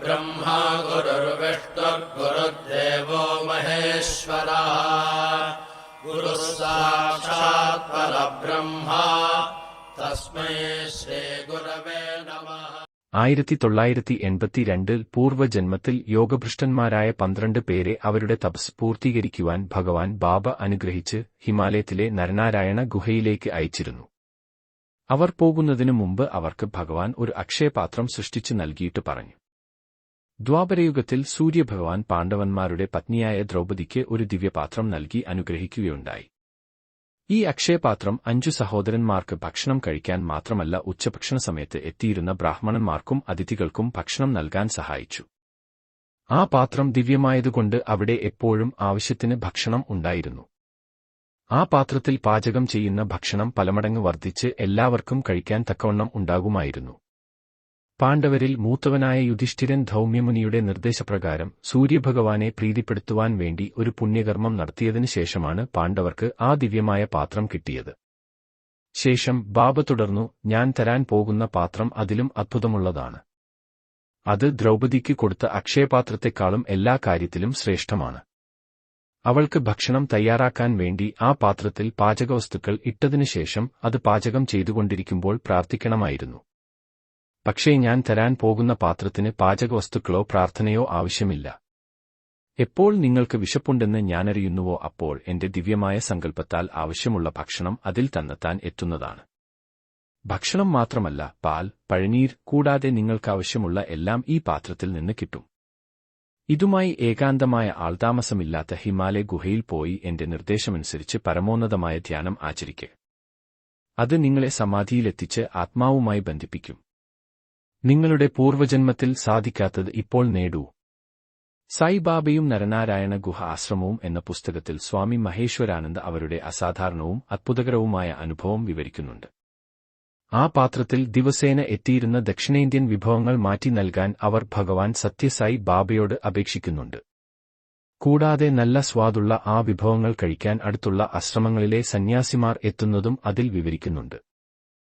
गुरुर्ब्रह्मा गुरुर्विष्णुर्गुरुर्देवो महेश्वरः गुरुः साक्षात् परब्रह्मा तस्मै श्रीगुरवे नमः. 1982 പൂർവ്വജന്മത്തിൽ യോഗഭ്രഷ്ടന്മാരായ 12 പേരെ അവരുടെ തപസ് പൂർത്തീകരിക്കുവാൻ ഭഗവാൻ ബാബ അനുഗ്രഹിച്ച് ഹിമാലയത്തിലെ നരനാരായണ ഗുഹയിലേക്ക് അയച്ചിരുന്നു. അവർ പോകുന്നതിനു മുമ്പ് അവർക്ക് ഭഗവാൻ ഒരു അക്ഷയപാത്രം സൃഷ്ടിച്ചു നൽകിയിട്ട് പറഞ്ഞു. ദ്വാപരയുഗത്തിൽ സൂര്യഭഗവാൻ പാണ്ഡവന്മാരുടെ പത്നിയായ ദ്രൗപദിക്ക് ഒരു ദിവ്യപാത്രം നൽകി അനുഗ്രഹിക്കുകയുണ്ടായി. ഈ അക്ഷയപാത്രം 5 സഹോദരന്മാർക്ക് ഭക്ഷണം കഴിക്കാൻ മാത്രമല്ല ഉച്ചഭക്ഷണ സമയത്ത് എത്തിയിരുന്ന ബ്രാഹ്മണന്മാർക്കും അതിഥികൾക്കും ഭക്ഷണം നൽകാൻ സഹായിച്ചു. ആ പാത്രം ദിവ്യമായതുകൊണ്ട് അവിടെ എപ്പോഴും ആവശ്യത്തിന് ഭക്ഷണം ഉണ്ടായിരുന്നു. ആ പാത്രത്തിൽ പാചകം ചെയ്യുന്ന ഭക്ഷണം പലമടങ്ങ് വർദ്ധിച്ച് എല്ലാവർക്കും കഴിക്കാൻ തക്കവണ്ണം ഉണ്ടാകുമായിരുന്നു. പാണ്ഡവരിൽ മൂത്തവനായ യുധിഷ്ഠിരൻ ധൗമ്യമുനിയുടെ നിർദ്ദേശപ്രകാരം സൂര്യഭഗവാനെ പ്രീതിപ്പെടുത്തുവാൻ വേണ്ടി ഒരു പുണ്യകർമ്മം നടത്തിയതിനു ശേഷമാണ് പാണ്ഡവർക്ക് ആ ദിവ്യമായ പാത്രം കിട്ടിയത്. ശേഷം ബാബ തുടർന്നു, ഞാൻ തരാൻ പോകുന്ന പാത്രം അതിലും അദ്ഭുതമുള്ളതാണ്. അത് ദ്രൗപദിക്ക് കൊടുത്ത അക്ഷയപാത്രത്തെക്കാളും എല്ലാ കാര്യത്തിലും ശ്രേഷ്ഠമാണ്. അവൾക്ക് ഭക്ഷണം തയ്യാറാക്കാൻ വേണ്ടി ആ പാത്രത്തിൽ പാചകവസ്തുക്കൾ ഇട്ടതിനുശേഷം അത് പാചകം ചെയ്തുകൊണ്ടിരിക്കുമ്പോൾ പ്രാർത്ഥിക്കണമായിരുന്നു. പക്ഷേ ഞാൻ തരാൻ പോകുന്ന പാത്രത്തിന് പാചകവസ്തുക്കളോ പ്രാർത്ഥനയോ ആവശ്യമില്ല. എപ്പോൾ നിങ്ങൾക്ക് വിശപ്പുണ്ടെന്ന് ഞാനറിയുന്നുവോ അപ്പോൾ എന്റെ ദിവ്യമായ സങ്കല്പത്താൽ ആവശ്യമുള്ള ഭക്ഷണം അതിൽ തന്നെത്താൻ എത്തുന്നതാണ്. ഭക്ഷണം മാത്രമല്ല, പാൽ, പഴനീർ കൂടാതെ നിങ്ങൾക്കാവശ്യമുള്ള എല്ലാം ഈ പാത്രത്തിൽ നിന്ന് കിട്ടും. ഇതുമായി ഏകാന്തമായ ആൾതാമസമില്ലാത്ത ഹിമാലയ ഗുഹയിൽ പോയി എന്റെ നിർദ്ദേശമനുസരിച്ച് പരമോന്നതമായ ധ്യാനം ആചരിക്കുക. അത് നിങ്ങളെ സമാധിയിലെത്തിച്ച് ആത്മാവുമായി ബന്ധിപ്പിക്കും. നിങ്ങളുടെ പൂർവ്വജന്മത്തിൽ സാധിക്കാത്തത് ഇപ്പോൾ നേടൂ. സായിബാബയും നരനാരായണ ഗുഹ ആശ്രമവും എന്ന പുസ്തകത്തിൽ സ്വാമി മഹേശ്വരാനന്ദ അവരുടെ അസാധാരണവും അത്ഭുതകരവുമായ അനുഭവം വിവരിക്കുന്നുണ്ട്. ആ പാത്രത്തിൽ ദിവസേന എത്തിയിരുന്ന ദക്ഷിണേന്ത്യൻ വിഭവങ്ങൾ മാറ്റി നൽകാൻ അവർ ഭഗവാൻ സത്യസായി ബാബയോട് അപേക്ഷിക്കുന്നുണ്ട്. കൂടാതെ നല്ല സ്വാദുള്ള ആ വിഭവങ്ങൾ കഴിക്കാൻ അടുത്തുള്ള ആശ്രമങ്ങളിലെ സന്യാസിമാർ എത്തുന്നതും അതിൽ വിവരിക്കുന്നുണ്ട്.